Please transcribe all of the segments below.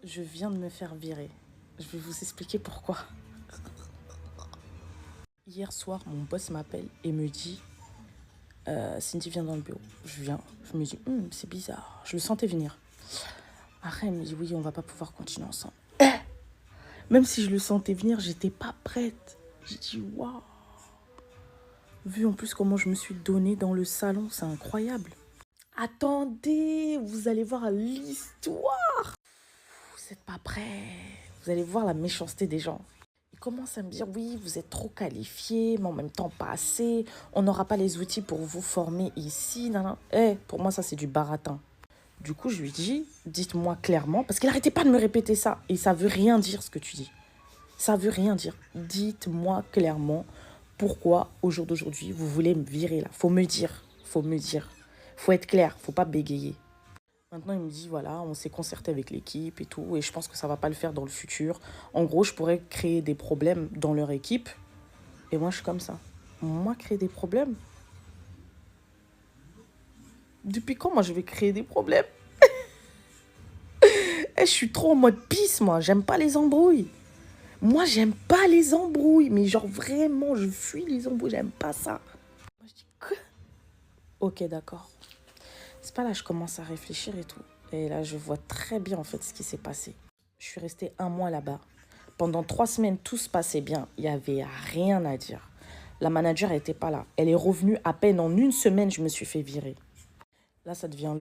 Je viens de me faire virer. Je vais vous expliquer pourquoi. Hier soir, mon boss m'appelle et me dit Cindy, viens dans le bureau. Je viens. Je me dis c'est bizarre. Je le sentais venir. Après, elle me dit oui, on va pas pouvoir continuer ensemble. Même si je le sentais venir, j'étais pas prête. J'ai dit waouh. Vu en plus comment je me suis donnée dans le salon, c'est incroyable. Attendez, vous allez voir l'histoire. Vous n'êtes pas prêts. Vous allez voir la méchanceté des gens. Ils commencent à me dire oui, vous êtes trop qualifiés, mais en même temps pas assez. On n'aura pas les outils pour vous former ici. Non, non. Pour moi, ça, c'est du baratin. Du coup, je lui dis, dites-moi clairement, parce qu'il n'arrêtait pas de me répéter ça. Et ça veut rien dire ce que tu dis. Ça veut rien dire. Dites-moi clairement pourquoi, au jour d'aujourd'hui, vous voulez me virer là. Faut me dire. Faut être clair. Faut pas bégayer. Maintenant, il me dit, voilà, on s'est concerté avec l'équipe et tout, et je pense que ça va pas le faire dans le futur. En gros, je pourrais créer des problèmes dans leur équipe. Et moi, je suis comme ça. Moi, créer des problèmes? Depuis quand, moi, je vais créer des problèmes? Je suis trop en mode pisse, moi. J'aime pas les embrouilles. Moi, j'aime pas les embrouilles. Mais genre, vraiment, je fuis les embrouilles. J'aime pas ça. Moi, je dis, quoi? Ok, d'accord. C'est pas là, je commence à réfléchir et tout. Et là, je vois très bien, en fait, ce qui s'est passé. Je suis restée 1 mois là-bas. Pendant 3 semaines, tout se passait bien. Il n'y avait rien à dire. La manager n'était pas là. Elle est revenue à peine en 1 semaine, je me suis fait virer. Là, ça devient...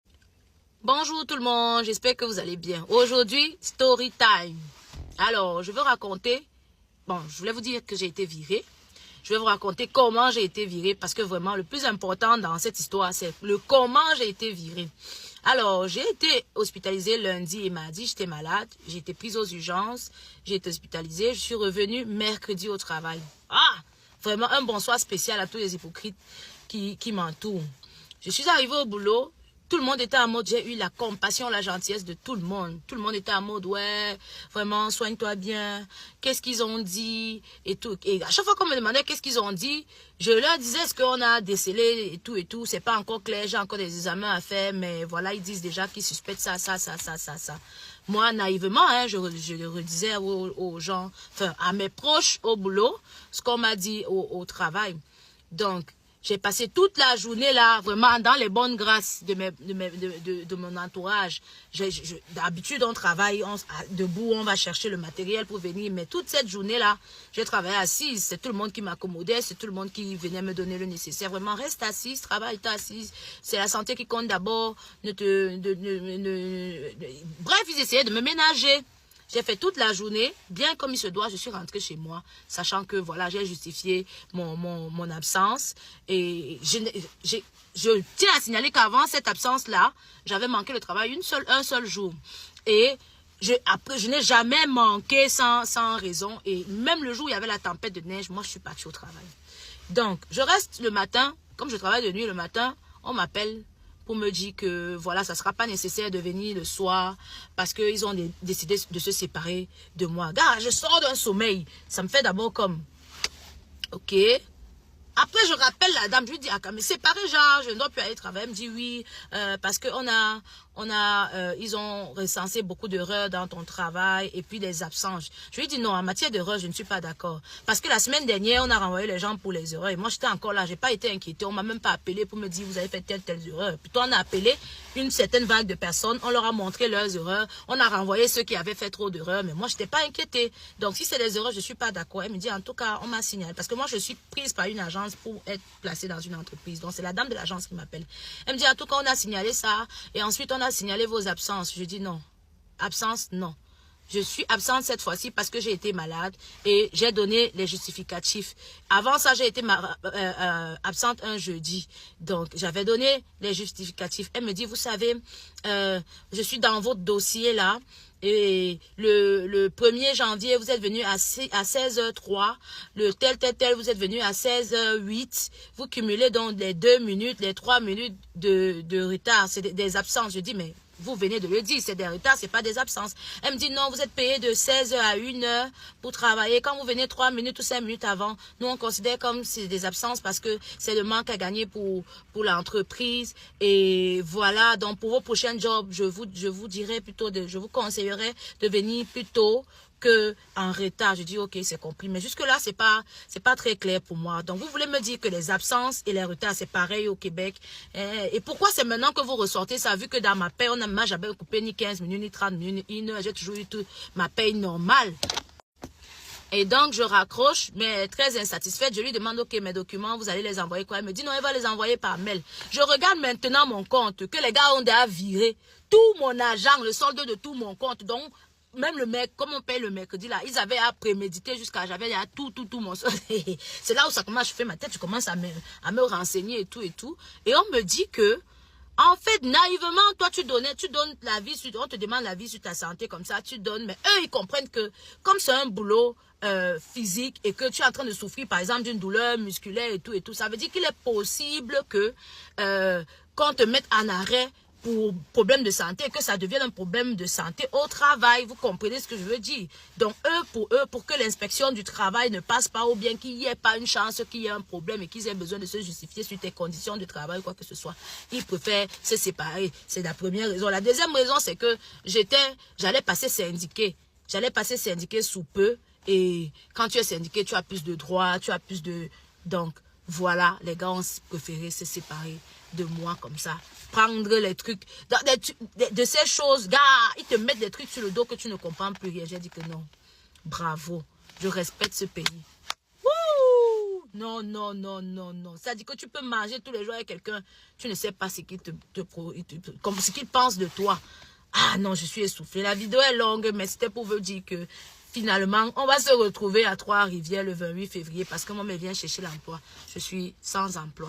Bonjour tout le monde, j'espère que vous allez bien. Aujourd'hui, story time. Alors, je veux raconter... Bon, je voulais vous dire que j'ai été virée. Je vais vous raconter comment j'ai été virée parce que vraiment, le plus important dans cette histoire, c'est le comment j'ai été virée. Alors, j'ai été hospitalisée lundi et mardi, j'étais malade. J'ai été prise aux urgences, j'ai été hospitalisée. Je suis revenue mercredi au travail. Ah, vraiment un bonsoir spécial à tous les hypocrites qui m'entourent. Je suis arrivée au boulot. Tout le monde était en mode, j'ai eu la compassion, la gentillesse de tout le monde. Tout le monde était en mode, ouais, vraiment, soigne-toi bien. Qu'est-ce qu'ils ont dit et tout. Et à chaque fois qu'on me demandait qu'est-ce qu'ils ont dit, je leur disais ce qu'on a décelé et tout. C'est pas encore clair, j'ai encore des examens à faire, mais voilà, ils disent déjà qu'ils suspectent ça. Moi, naïvement, hein, je redisais aux gens, enfin, à mes proches au boulot, ce qu'on m'a dit au travail. Donc, j'ai passé toute la journée là, vraiment dans les bonnes grâces de mon entourage. D'habitude, on travaille debout, on va chercher le matériel pour venir. Mais toute cette journée-là, j'ai travaillé assise. C'est tout le monde qui m'accommodait, c'est tout le monde qui venait me donner le nécessaire. Vraiment, reste assise, travaille, t'es assise. C'est la santé qui compte d'abord. Bref, ils essayaient de me ménager. J'ai fait toute la journée, bien comme il se doit, je suis rentrée chez moi, sachant que voilà, j'ai justifié mon absence. Et je tiens à signaler qu'avant cette absence-là, j'avais manqué le travail un seul jour. Et après, je n'ai jamais manqué sans raison. Et même le jour où il y avait la tempête de neige, moi, je suis partie au travail. Donc, je reste le matin, comme je travaille de nuit le matin, on m'appelle pour me dire que voilà, ça ne sera pas nécessaire de venir le soir parce qu'ils ont décidé de se séparer de moi. Gars, je sors d'un sommeil. Ça me fait d'abord comme, ok. Après, je rappelle la dame, je lui dis, ah, mais séparé, genre, je ne dois plus aller travailler. Elle me dit oui, parce que ils ont recensé beaucoup d'erreurs dans ton travail et puis des absences. Je lui dis non, en matière d'erreurs, je ne suis pas d'accord. Parce que la semaine dernière, on a renvoyé les gens pour les erreurs. Et moi, j'étais encore là, j'ai pas été inquiétée. On m'a même pas appelé pour me dire, vous avez fait telle erreur. Plutôt, on a appelé une certaine vague de personnes, on leur a montré leurs erreurs, on a renvoyé ceux qui avaient fait trop d'erreurs. Mais moi, je n'étais pas inquiétée. Donc, si c'est des erreurs, je ne suis pas d'accord. Elle me dit, en tout cas, on m'a signalé. Parce que moi, je suis prise par une agence pour être placée dans une entreprise. Donc, c'est la dame de l'agence qui m'appelle. Elle me dit, en tout cas, on a signalé ça. Et ensuite, on a signalé vos absences. Je dis non. Absence, non. Je suis absente cette fois-ci parce que j'ai été malade et j'ai donné les justificatifs. Avant ça, j'ai été absente un jeudi. Donc, j'avais donné les justificatifs. Elle me dit, vous savez, je suis dans votre dossier là. Et le 1er janvier, vous êtes venu à 16h03. Le tel, vous êtes venu à 16h08. Vous cumulez donc les 2 minutes, les 3 minutes de retard. C'est des absences. Je dis, mais vous venez de le dire, c'est des retards, c'est pas des absences. Elle me dit non, vous êtes payé de 16 heures à 1 heure pour travailler. Quand vous venez 3 minutes ou 5 minutes avant, nous on considère comme c'est des absences parce que c'est le manque à gagner pour l'entreprise. Et voilà, donc pour vos prochains jobs, je vous dirais plutôt je vous conseillerais de venir plus tôt que en retard. Je dis ok, c'est compris, mais jusque là c'est pas très clair pour moi. Donc vous voulez me dire que les absences et les retards c'est pareil au Québec, et pourquoi c'est maintenant que vous ressortez ça, vu que dans ma paye on m'a jamais coupé ni 15 minutes ni 30 minutes ni 1 heure, j'ai toujours eu ma paye normale. Et donc, je raccroche, mais très insatisfaite. Je lui demande, ok, mes documents, vous allez les envoyer quoi? Elle me dit, non, elle va les envoyer par mail. Je regarde maintenant mon compte, que les gars ont déjà viré tout mon argent, le solde de tout mon compte. Donc, même le mec, comme on paye le mercredi, là, ils avaient à préméditer jusqu'à, j'avais tout mon solde. C'est là où ça commence, je fais ma tête, je commence à me renseigner et tout. Et on me dit que, en fait, naïvement, toi, tu donnes la vie on te demande la vie sur ta santé comme ça, tu donnes, mais eux, ils comprennent que, comme c'est un boulot physique et que tu es en train de souffrir, par exemple, d'une douleur musculaire et tout, ça veut dire qu'il est possible que, qu'on te mette en arrêt pour problème de santé et que ça devienne un problème de santé au travail. Vous comprenez ce que je veux dire? Donc, pour que l'inspection du travail ne passe pas ou bien qu'il n'y ait pas une chance qu'il y ait un problème et qu'ils aient besoin de se justifier sur tes conditions de travail ou quoi que ce soit, ils préfèrent se séparer. C'est la première raison. La deuxième raison, c'est que j'allais passer syndiqué. J'allais passer syndiqué sous peu. Et quand tu es syndiqué, tu as plus de droits, tu as plus de... Donc, voilà, les gars ont préféré se séparer de moi comme ça. Prendre les trucs, de ces choses, gars, ils te mettent des trucs sur le dos que tu ne comprends plus rien. J'ai dit que non. Bravo, je respecte ce pays. Wouh! Non. Ça dit que tu peux manger tous les jours avec quelqu'un, tu ne sais pas ce qu'il ce qu'il pense de toi. Ah non, je suis essoufflée. La vidéo est longue, mais c'était pour vous dire que finalement, on va se retrouver à Trois-Rivières le 28 février parce que moi, je viens chercher l'emploi. Je suis sans emploi.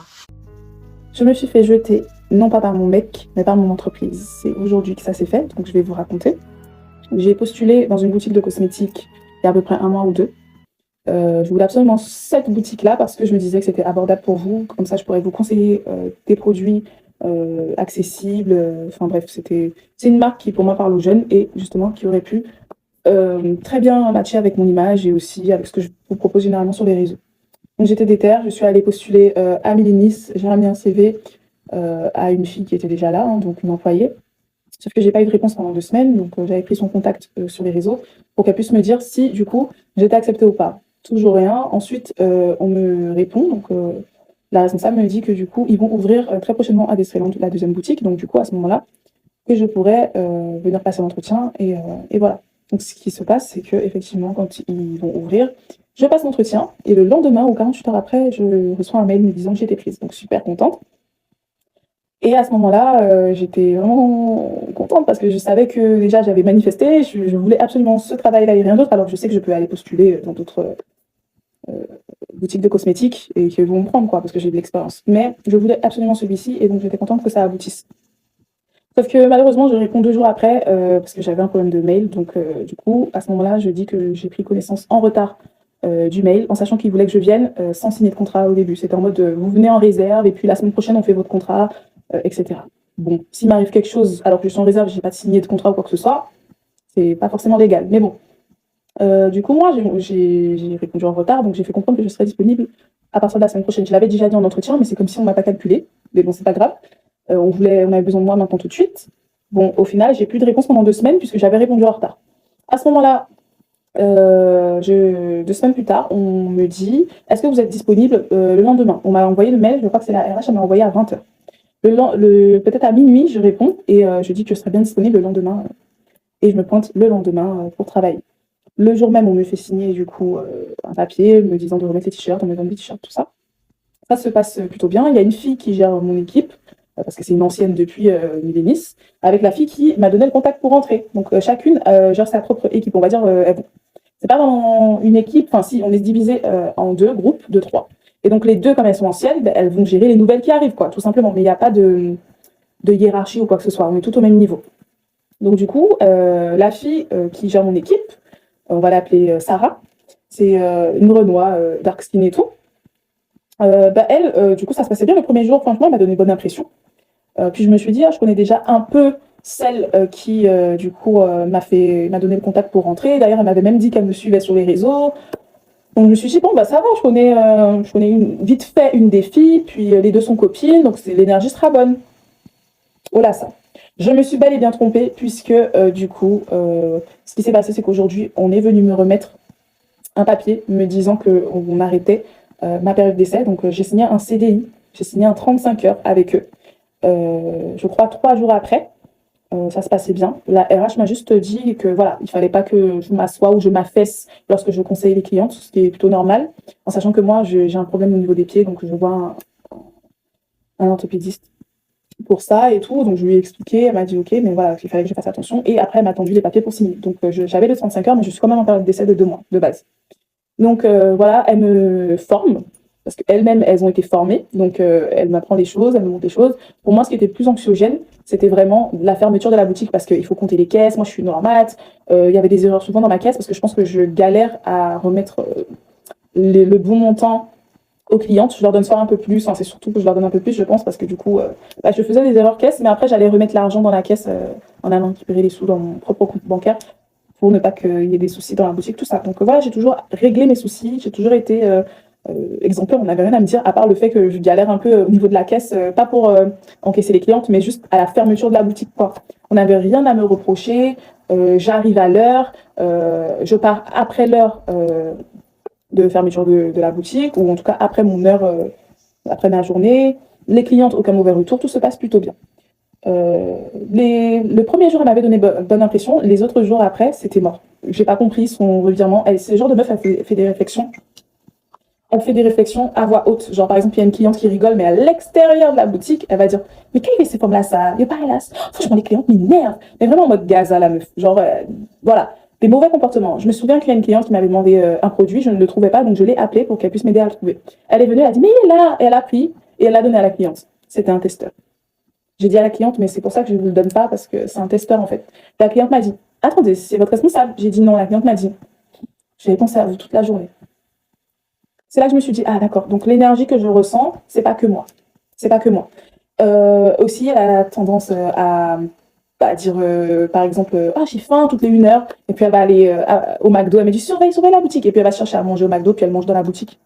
Je me suis fait jeter, non pas par mon mec, mais par mon entreprise. C'est aujourd'hui que ça s'est fait, donc je vais vous raconter. J'ai postulé dans une boutique de cosmétiques il y a à peu près 1 mois ou 2. Je voulais absolument cette boutique-là parce que je me disais que c'était abordable pour vous. Comme ça, je pourrais vous conseiller des produits accessibles. Enfin bref, c'est une marque qui, pour moi, parle aux jeunes et justement qui aurait pu très bien matcher avec mon image et aussi avec ce que je vous propose généralement sur les réseaux. Donc j'étais déter, je suis allée postuler à Milenis, j'ai remis un CV à une fille qui était déjà là, hein, donc une employée. Sauf que j'ai pas eu de réponse pendant 2 semaines, donc j'avais pris son contact sur les réseaux pour qu'elle puisse me dire si du coup j'étais acceptée ou pas. Toujours rien. Ensuite on me répond, donc la responsable me dit que du coup ils vont ouvrir très prochainement à Destreland la 2e boutique, donc du coup à ce moment-là que je pourrais venir passer l'entretien et voilà. Donc ce qui se passe, c'est que effectivement quand ils vont ouvrir, je passe l'entretien et le lendemain, ou 48 heures après, je reçois un mail me disant que j'ai été prise. Donc super contente. Et à ce moment-là, j'étais vraiment contente parce que je savais que déjà j'avais manifesté, je voulais absolument ce travail-là et rien d'autre, alors que je sais que je peux aller postuler dans d'autres boutiques de cosmétiques et qu'ils vont me prendre, quoi, parce que j'ai de l'expérience. Mais je voulais absolument celui-ci et donc j'étais contente que ça aboutisse. Sauf que malheureusement, je réponds 2 jours après parce que j'avais un problème de mail. Donc du coup, à ce moment-là, je dis que j'ai pris connaissance en retard du mail, en sachant qu'ils voulaient que je vienne sans signer de contrat au début. C'était en mode, vous venez en réserve et puis la semaine prochaine, on fait votre contrat, etc. Bon, s'il m'arrive quelque chose alors que je suis en réserve, j'ai pas signé de contrat ou quoi que ce soit, c'est pas forcément légal. Mais bon, du coup, moi, j'ai répondu en retard, donc j'ai fait comprendre que je serais disponible à partir de la semaine prochaine. Je l'avais déjà dit en entretien, mais c'est comme si on m'a pas calculé. Mais bon, c'est pas grave. On avait besoin de moi maintenant tout de suite. Bon, au final, j'ai plus de réponse pendant 2 semaines puisque j'avais répondu en retard. À ce moment-là, 2 semaines plus tard, on me dit « Est-ce que vous êtes disponible le lendemain ?» On m'a envoyé le mail, je crois que c'est la RH, elle m'a envoyé à 20 h. Peut-être à minuit, je réponds et je dis que je serai bien disponible le lendemain. Et je me pointe le lendemain pour travailler. Le jour même, on me fait signer du coup un papier me disant de remettre les t-shirts, on me donne les t-shirts, tout ça. Ça se passe plutôt bien. Il y a une fille qui gère mon équipe, parce que c'est une ancienne depuis Milenis, avec la fille qui m'a donné le contact pour rentrer. Donc chacune gère sa propre équipe. On va dire, c'est pas dans une équipe, enfin si, on est divisé en 2 groupes de 3. Et donc les 2, comme elles sont anciennes, elles vont gérer les nouvelles qui arrivent, quoi, tout simplement. Mais il n'y a pas de hiérarchie ou quoi que ce soit. On est tout au même niveau. Donc du coup, la fille qui gère mon équipe, on va l'appeler Sarah, c'est une Renoir, dark skin et tout. Elle, du coup, ça se passait bien le premier jour. Franchement, elle m'a donné bonne impression. Puis je me suis dit, je connais déjà un peu celle qui, du coup, m'a donné le contact pour rentrer. D'ailleurs, elle m'avait même dit qu'elle me suivait sur les réseaux. Donc, je me suis dit, bon, bah, ça va, je connais vite fait une des filles, puis les deux sont copines, donc l'énergie sera bonne. Oh là, ça. Je me suis bel et bien trompée, puisque, du coup, ce qui s'est passé, c'est qu'aujourd'hui, on est venu me remettre un papier me disant qu'on arrêtait ma période d'essai. Donc, j'ai signé un CDI, j'ai signé un 35 heures avec eux. Je crois 3 jours après. Ça se passait bien. La RH m'a juste dit que voilà, il fallait pas que je m'assoie ou je m'affaisse lorsque je conseille les clientes, ce qui est plutôt normal, en sachant que moi, j'ai un problème au niveau des pieds, donc je vois un orthopédiste pour ça et tout. Donc je lui ai expliqué, elle m'a dit ok, mais voilà, il fallait que je fasse attention. Et après, elle m'a tendu les papiers pour signer. Donc j'avais les 35 heures, mais je suis quand même en période d'essai de 2 mois de base. Donc voilà, elle me forme, parce qu'elles-mêmes, elles ont été formées. Donc elle m'apprend des choses, elle me montre des choses. Pour moi, ce qui était plus anxiogène, c'était vraiment la fermeture de la boutique, parce qu'il faut compter les caisses. Moi, je suis normate. Il y avait des erreurs souvent dans ma caisse, parce que je pense que je galère à remettre le bon montant aux clientes. Je leur donne soit un peu plus, c'est surtout que je leur donne un peu plus, je pense, parce que du coup, je faisais des erreurs caisse, mais après, j'allais remettre l'argent dans la caisse en allant récupérer les sous dans mon propre compte bancaire, pour ne pas qu'il y ait des soucis dans la boutique, tout ça. Donc voilà, j'ai toujours réglé mes soucis, j'ai toujours été exemplaire, on n'avait rien à me dire, à part le fait que je galère un peu au niveau de la caisse, pas pour encaisser les clientes, mais juste à la fermeture de la boutique, quoi. On n'avait rien à me reprocher, j'arrive à l'heure, je pars après l'heure de fermeture de la boutique, ou en tout cas après mon heure, après ma journée. Les clientes, aucun mauvais retour, tout se passe plutôt bien. Le premier jour, elle m'avait donné bonne impression. Les autres jours après, c'était mort. J'ai pas compris son revirement. C'est le genre de meuf, elle fait des réflexions. Elle fait des réflexions à voix haute. Genre, par exemple, il y a une cliente qui rigole, mais à l'extérieur de la boutique, elle va dire « Mais qu'est-ce que ces formes-là, ça? Il a pas là. Franchement, les clientes m'énervent. » Mais vraiment en mode gaza, la meuf. Genre, voilà. Des mauvais comportements. Je me souviens qu'il y a une cliente qui m'avait demandé un produit, je ne le trouvais pas, donc je l'ai appelée pour qu'elle puisse m'aider à le trouver. Elle est venue, elle a dit « Mais il est là !» Et elle a pris et elle l'a donné à la cliente. C'était un testeur. J'ai dit à la cliente, mais c'est pour ça que je ne vous le donne pas, parce que c'est un testeur en fait. La cliente m'a dit « Attendez, c'est votre responsable ?» J'ai dit non, la cliente m'a dit « J'avais pensé à vous toute la journée. » C'est là que je me suis dit « Ah d'accord, donc l'énergie que je ressens, c'est pas que moi. C'est pas que moi. » Aussi, elle a tendance à dire par exemple « Ah, j'ai faim toutes les 1 heure. » Et puis elle va aller au McDo, elle me dit « Surveille la boutique. » Et puis elle va chercher à manger au McDo, puis elle mange dans la boutique.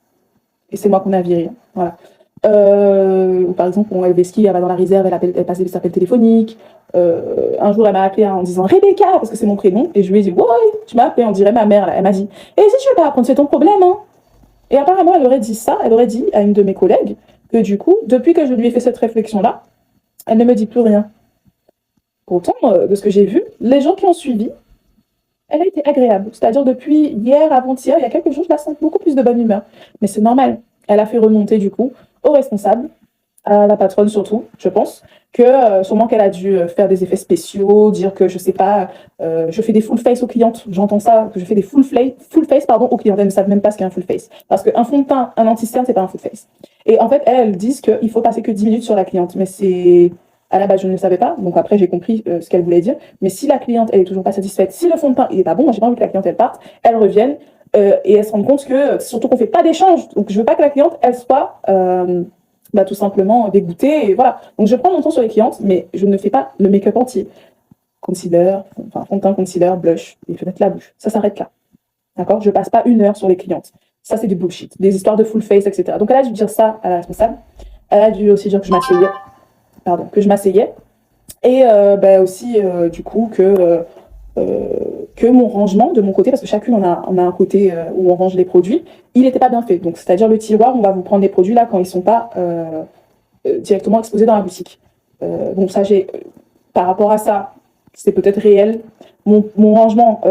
Et c'est moi qu'on a viré. Voilà. Ou par exemple, on elle va dans la réserve, elle passe des appels téléphoniques. Un jour, elle m'a appelé en disant Rebecca, parce que c'est mon prénom, et je lui ai dit ouais, tu m'as appelé, on dirait ma mère. Elle m'a dit et si tu veux pas apprendre, c'est ton problème, hein. Et apparemment, elle aurait dit ça, elle aurait dit à une de mes collègues que du coup, depuis que je lui ai fait cette réflexion-là, elle ne me dit plus rien. Pourtant, de ce que j'ai vu, les gens qui ont suivi, elle a été agréable. C'est-à-dire depuis hier, avant-hier, il y a quelques jours, je la sens beaucoup plus de bonne humeur. Mais c'est normal. Elle a fait remonter du coup au responsable, à la patronne surtout, je pense, que sûrement qu'elle a dû faire des effets spéciaux, dire que je sais pas, je fais des full face aux clientes, j'entends ça, que je fais des full face aux clientes, elles ne savent même pas ce qu'est un full face. Parce qu'un fond de teint, un anti-cerne, c'est pas un full face. Et en fait, elles disent qu'il faut passer que 10 minutes sur la cliente, mais c'est... À la base, je ne le savais pas, donc après, j'ai compris ce qu'elle voulait dire. Mais si la cliente, elle est toujours pas satisfaite, si le fond de teint, il est pas bon, moi, j'ai pas envie que la cliente, elle parte, elle revienne, et elle se rend compte que, surtout qu'on fait pas d'échange, donc je veux pas que la cliente, elle soit tout simplement dégoûtée, et voilà. Donc je prends mon temps sur les clientes, mais je ne fais pas le make-up entier. Concealer, fond de teint, concealer, blush, et peut-être la bouche. Ça s'arrête là. D'accord? Je passe pas 1 heure sur les clientes. Ça, c'est du bullshit. Des histoires de full face, etc. Donc elle a dû dire ça à la responsable. Elle a dû aussi dire que je m'asseyais. Et aussi, du coup, que mon rangement de mon côté, parce que chacune on a un côté où on range les produits, il n'était pas bien fait. Donc c'est-à-dire le tiroir, on va vous prendre les produits là quand ils sont pas directement exposés dans la boutique. Donc ça, par rapport à ça, c'est peut-être réel. Mon rangement,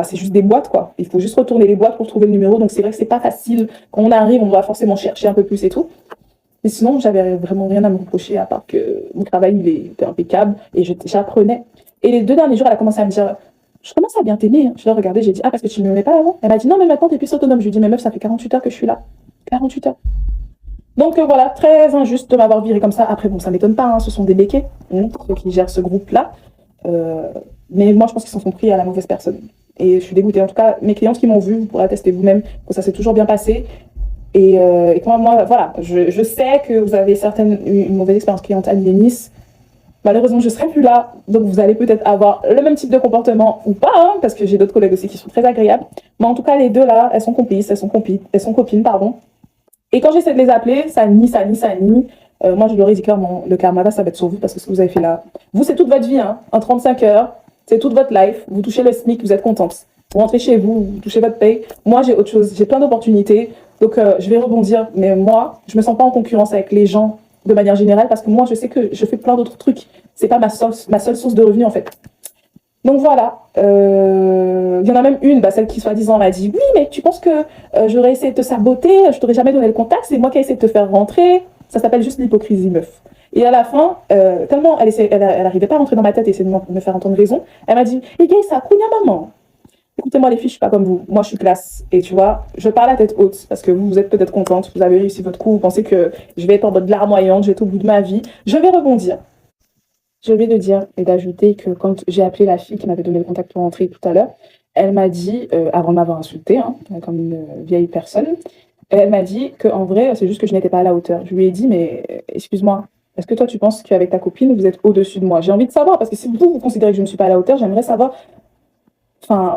c'est juste des boîtes, quoi. Il faut juste retourner les boîtes pour trouver le numéro. Donc c'est vrai que c'est pas facile. Quand on arrive, on doit forcément chercher un peu plus et tout. Mais sinon, j'avais vraiment rien à me reprocher, à part que mon travail, il était impeccable et j'apprenais. Et les 2 derniers jours, elle a commencé à me dire je commence à bien t'aimer. Je l'ai regardé, j'ai dit ah, parce que tu ne m'aimais pas avant. Elle m'a dit non, mais maintenant, t'es plus autonome. Je lui ai dit mais meuf, ça fait 48 heures que je suis là. 48 heures. Donc voilà, très injuste de m'avoir viré comme ça. Après, bon, ça m'étonne pas, hein, ce sont des béquets, ceux qui gèrent ce groupe-là. Mais moi, je pense qu'ils s'en sont pris à la mauvaise personne. Et je suis dégoûtée. En tout cas, mes clientes qui m'ont vue, vous pourrez attester vous-même que ça s'est toujours bien passé. Et moi, voilà, je sais que vous avez une mauvaise expérience client à Nice. Malheureusement, je serai plus là, donc vous allez peut-être avoir le même type de comportement ou pas, hein, parce que j'ai d'autres collègues aussi qui sont très agréables. Mais en tout cas, les deux là, elles sont complices, elles sont copines, pardon. Et quand j'essaie de les appeler, ça nie, ça nie, ça nie. Moi, je leur ai dit clairement, le karma, ça va être sur vous, parce que ce que vous avez fait là, vous, c'est toute votre vie, hein, en 35 heures, c'est toute votre life, vous touchez le SMIC, vous êtes contente. Vous rentrez chez vous, vous touchez votre paye. Moi, j'ai autre chose, j'ai plein d'opportunités, donc je vais rebondir. Mais moi, je me sens pas en concurrence avec les gens de manière générale, parce que moi, je sais que je fais plein d'autres trucs. C'est pas ma seule source de revenus, en fait. Donc voilà, il y en a même une, celle qui soi-disant m'a dit « Oui, mais tu penses que j'aurais essayé de te saboter, je t'aurais jamais donné le contact, c'est moi qui ai essayé de te faire rentrer. » Ça s'appelle juste l'hypocrisie, meuf. Et à la fin, tellement elle arrivait pas à rentrer dans ma tête et essayer de me faire entendre raison, elle m'a dit « Les gars, ça a maman. » Écoutez-moi les filles, je suis pas comme vous. Moi, je suis classe. Et tu vois, je parle à tête haute parce que vous êtes peut-être contente, vous avez réussi votre coup, vous pensez que je vais être en mode larmoyante, je vais être au bout de ma vie. Je vais rebondir. J'ai oublié de dire et d'ajouter que quand j'ai appelé la fille qui m'avait donné le contact pour rentrer tout à l'heure, elle m'a dit, avant de m'avoir insultée, hein, comme une vieille personne, elle m'a dit qu'en vrai, c'est juste que je n'étais pas à la hauteur. Je lui ai dit, mais excuse-moi, est-ce que toi tu penses qu'avec ta copine, vous êtes au-dessus de moi? J'ai envie de savoir, parce que si vous considérez que je ne suis pas à la hauteur, j'aimerais savoir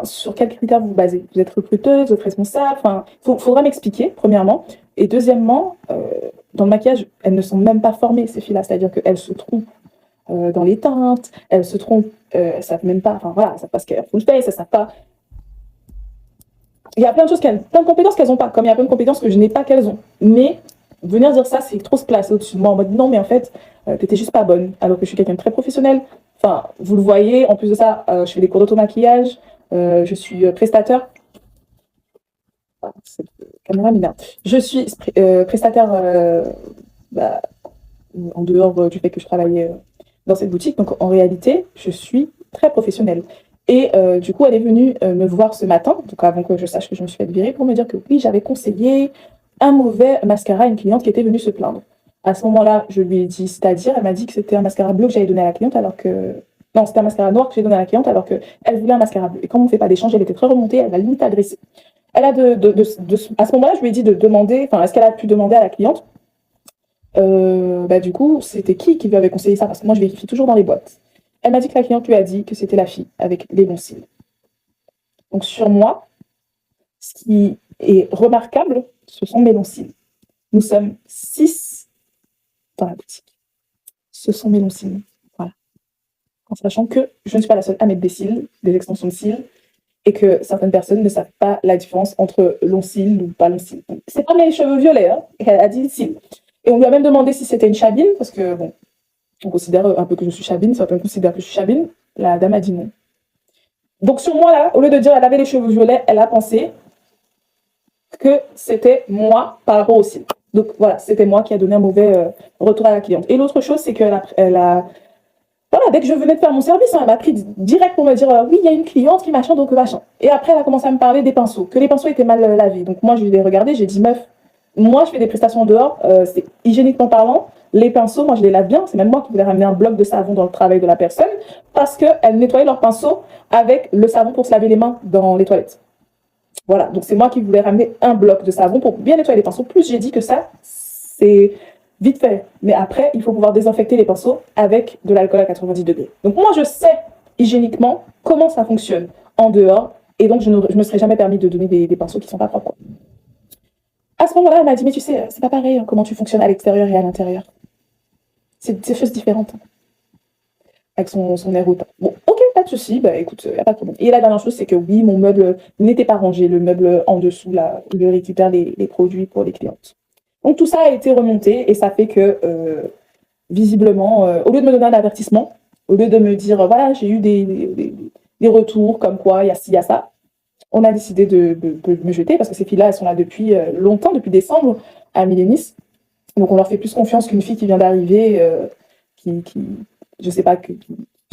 sur quels critères vous vous basez. Vous êtes recruteuse, vous êtes responsable, faudra m'expliquer, premièrement. Et deuxièmement, dans le maquillage, elles ne sont même pas formées, ces filles-là, c'est-à-dire qu'elles se trompent dans les teintes, elles se trompent, elles savent même pas, elles savent pas ce qu'elles font le face, elles savent pas. Il y a plein de choses, plein de compétences qu'elles ont pas, comme il y a plein de compétences que je n'ai pas qu'elles ont. Mais venir dire ça, c'est trop se placer au-dessus de moi en mode non, mais en fait, t'étais juste pas bonne, alors que je suis quelqu'un de très professionnel. Vous le voyez, en plus de ça, je fais des cours d'auto-maquillage, je suis prestataire. C'est caméra mineure. Je suis prestataire en dehors du fait que je travaillais dans cette boutique. Donc en réalité, je suis très professionnelle. Et du coup, elle est venue me voir ce matin, donc avant que je sache que je me suis fait virer, pour me dire que oui, j'avais conseillé un mauvais mascara à une cliente qui était venue se plaindre. À ce moment-là, je lui ai dit, c'est-à-dire, elle m'a dit que c'était un mascara bleu que j'avais donné à la cliente, alors que... Non, c'était un mascara noir que j'ai donné à la cliente, alors qu'elle voulait un mascara bleu. Et comme on ne fait pas d'échange, elle était très remontée, elle m'a limite agressée. Elle a à ce moment-là, je lui ai dit de demander, est-ce qu'elle a pu demander à la cliente du coup, c'était qui lui avait conseillé ça? Parce que moi, je vérifie toujours dans les boîtes. Elle m'a dit que la cliente lui a dit que c'était la fille avec les bons cils. Donc, sur moi, ce qui est remarquable, ce sont mes longs cils. Nous sommes 6 dans la boutique. Ce sont mes longs cils. Voilà. En sachant que je ne suis pas la seule à mettre des cils, des extensions de cils, et que certaines personnes ne savent pas la différence entre long cils ou pas long cils. C'est pas mes cheveux violets, hein. Elle a dit cils. Et on lui a même demandé si c'était une chabine, parce que, bon, on considère un peu que je suis chabine, certains considèrent que je suis chabine. La dame a dit non. Donc sur moi, là, au lieu de dire elle avait les cheveux violets, elle a pensé que c'était moi par rapport au cils. Donc voilà, c'était moi qui a donné un mauvais retour à la cliente. Et l'autre chose, c'est qu'elle a... Voilà, dès que je venais de faire mon service, elle m'a pris direct pour me dire oui, il y a une cliente qui machin, donc machin. Et après, elle a commencé à me parler des pinceaux, que les pinceaux étaient mal lavés. Donc moi, je l'ai regardé, j'ai dit meuf, moi, je fais des prestations dehors, c'est hygiéniquement parlant. Les pinceaux, moi, je les lave bien. C'est même moi qui voulais ramener un bloc de savon dans le travail de la personne parce qu'elle nettoyait leurs pinceaux avec le savon pour se laver les mains dans les toilettes. Voilà, donc c'est moi qui voulais ramener un bloc de savon pour bien nettoyer les pinceaux. Plus j'ai dit que ça, c'est vite fait. Mais après, il faut pouvoir désinfecter les pinceaux avec de l'alcool à 90 degrés. Donc moi, je sais hygiéniquement comment ça fonctionne en dehors. Et donc, je ne me serais jamais permis de donner des pinceaux qui ne sont pas propres. À ce moment-là, elle m'a dit, mais tu sais, c'est pas pareil hein, comment tu fonctionnes à l'extérieur et à l'intérieur. C'est des choses différentes. Avec son air hautain. Bon, ok, pas de souci, écoute, y a pas de problème. Et la dernière chose, c'est que oui, mon meuble n'était pas rangé, le meuble en dessous, là, où je récupère les produits pour les clientes. Donc tout ça a été remonté et ça fait que, visiblement, au lieu de me donner un avertissement, au lieu de me dire, voilà, j'ai eu des retours comme quoi, il y a ci, il y a ça, on a décidé de me jeter parce que ces filles-là, elles sont là depuis longtemps, depuis décembre, à Millénis. Donc, on leur fait plus confiance qu'une fille qui vient d'arriver, qui je sais pas, qui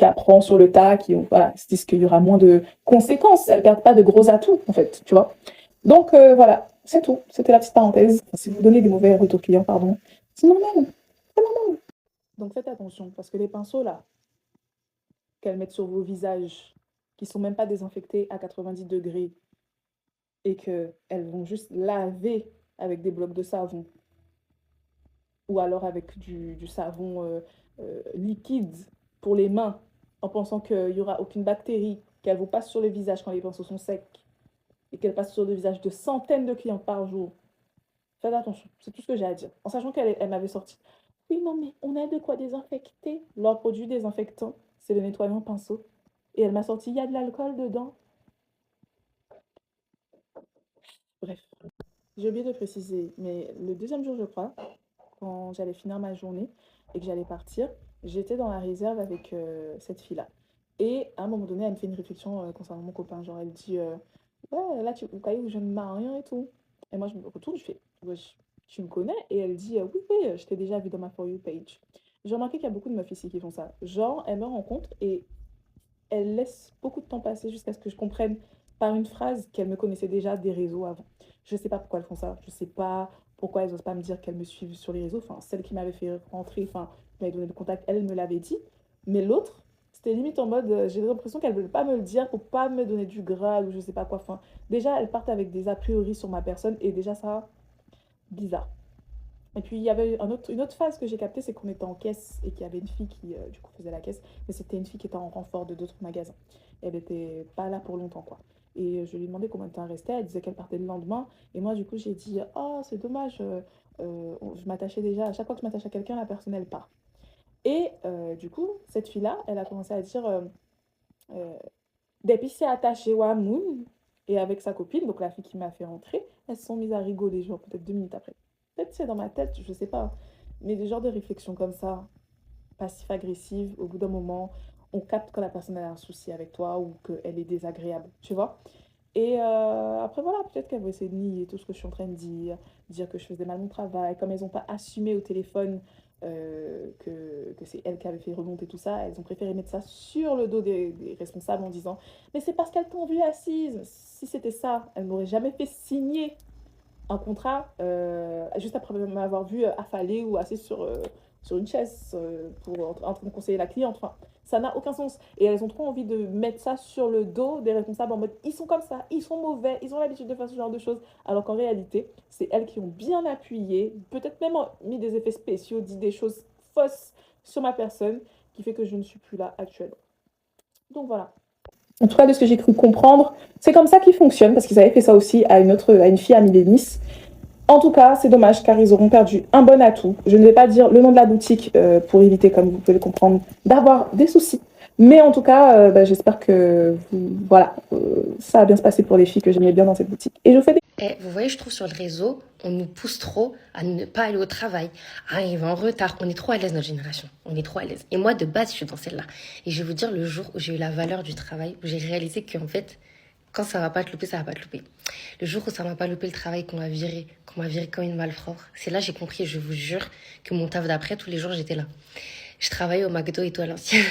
apprend sur le tas, voilà, se disent qu'il y aura moins de conséquences. Elles ne perdent pas de gros atouts, en fait, tu vois. Donc, voilà, c'est tout. C'était la petite parenthèse. Si vous donnez des mauvais retours clients, pardon, c'est normal. C'est normal. Donc, faites attention parce que les pinceaux, là, qu'elles mettent sur vos visages, qui sont même pas désinfectés à 90 degrés et qu'elles vont juste laver avec des blocs de savon ou alors avec du savon liquide pour les mains, en pensant qu'il n'y aura aucune bactérie, qu'elle vous passe sur le visage quand les pinceaux sont secs, et qu'elle passe sur le visage de centaines de clients par jour, faites attention. C'est tout ce que j'ai à dire. En sachant qu'elle m'avait sorti. Oui, non, mais on a de quoi désinfecter. Leur produit désinfectant, c'est le nettoyant pinceau. Et elle m'a sorti, il y a de l'alcool dedans. Bref, j'ai oublié de préciser, mais le deuxième jour, je crois, quand j'allais finir ma journée et que j'allais partir, j'étais dans la réserve avec cette fille-là. Et à un moment donné, elle me fait une réflexion concernant mon copain. Genre, elle dit ouais, là, tu croyais que je me marie et tout. Et moi, je me retourne, je fais wesh, tu me connais? Et elle dit oui, oui, je t'ai déjà vu dans ma For You page. J'ai remarqué qu'il y a beaucoup de meufs ici qui font ça. Genre, elles me rencontrent et elle laisse beaucoup de temps passer jusqu'à ce que je comprenne par une phrase qu'elle me connaissait déjà des réseaux avant. Je ne sais pas pourquoi elles font ça. Je ne sais pas pourquoi elles n'osent pas me dire qu'elles me suivent sur les réseaux. Enfin, celle qui m'avait fait rentrer, enfin, qui m'avait donné le contact, elle me l'avait dit. Mais l'autre, c'était limite en mode, j'ai l'impression qu'elle ne veut pas me le dire pour pas me donner du grade ou je ne sais pas quoi. Enfin, déjà, elles partent avec des a priori sur ma personne et déjà ça, bizarre. Et puis, il y avait une autre phase que j'ai captée, c'est qu'on était en caisse et qu'il y avait une fille qui, du coup, faisait la caisse. Mais c'était une fille qui était en renfort de d'autres magasins. Et elle n'était pas là pour longtemps, quoi. Et je lui ai demandé combien de temps elle restait. Elle disait qu'elle partait le lendemain. Et moi, du coup, j'ai dit, oh, c'est dommage. Je m'attachais déjà. À chaque fois que je m'attache à quelqu'un, la personne, elle part. Et du coup, cette fille-là, elle a commencé à dire, euh, depuis c'est attaché à Moon. Et avec sa copine, donc la fille qui m'a fait rentrer, elles se sont mises à rigoler, genre peut-être 2 minutes après. Peut-être c'est dans ma tête, je sais pas. Mais des genres de réflexions comme ça, passif-agressive, au bout d'un moment, on capte quand la personne a un souci avec toi ou qu'elle est désagréable, tu vois. Et après, voilà, peut-être qu'elles vont essayer de nier tout ce que je suis en train de dire que je faisais mal mon travail. Comme elles n'ont pas assumé au téléphone que c'est elles qui avaient fait remonter tout ça, elles ont préféré mettre ça sur le dos des responsables en disant « Mais c'est parce qu'elles t'ont vue assise. Si c'était ça, elles m'auraient jamais fait signer un contrat juste après m'avoir vu affalée ou assise sur une chaise en train de conseiller la cliente. Enfin, ça n'a aucun sens. Et elles ont trop envie de mettre ça sur le dos des responsables en mode ils sont comme ça, ils sont mauvais, ils ont l'habitude de faire ce genre de choses. Alors qu'en réalité, c'est elles qui ont bien appuyé, peut-être même mis des effets spéciaux, dit des choses fausses sur ma personne qui fait que je ne suis plus là actuellement. Donc voilà. En tout cas, de ce que j'ai cru comprendre, c'est comme ça qu'ils fonctionnent, parce qu'ils avaient fait ça aussi à une fille amie des Nice. En tout cas, c'est dommage car ils auront perdu un bon atout. Je ne vais pas dire le nom de la boutique pour éviter, comme vous pouvez le comprendre, d'avoir des soucis. Mais en tout cas, j'espère que voilà, ça va bien se passer pour les filles que j'aimais bien dans cette boutique. Et je fais des... Vous voyez, je trouve sur le réseau, on nous pousse trop à ne pas aller au travail, à arriver en retard. On est trop à l'aise, notre génération. On est trop à l'aise. Et moi, de base, je suis dans celle-là. Et je vais vous dire, le jour où j'ai eu la valeur du travail, où j'ai réalisé qu'en fait, quand ça va pas te louper, ça va pas te louper. Le jour où ça m'a pas loupé le travail, qu'on m'a viré comme une malfrate, c'est là que j'ai compris, je vous jure, que mon taf d'après, tous les jours, j'étais là. Je travaillais au McDo et tout à l'ancienne.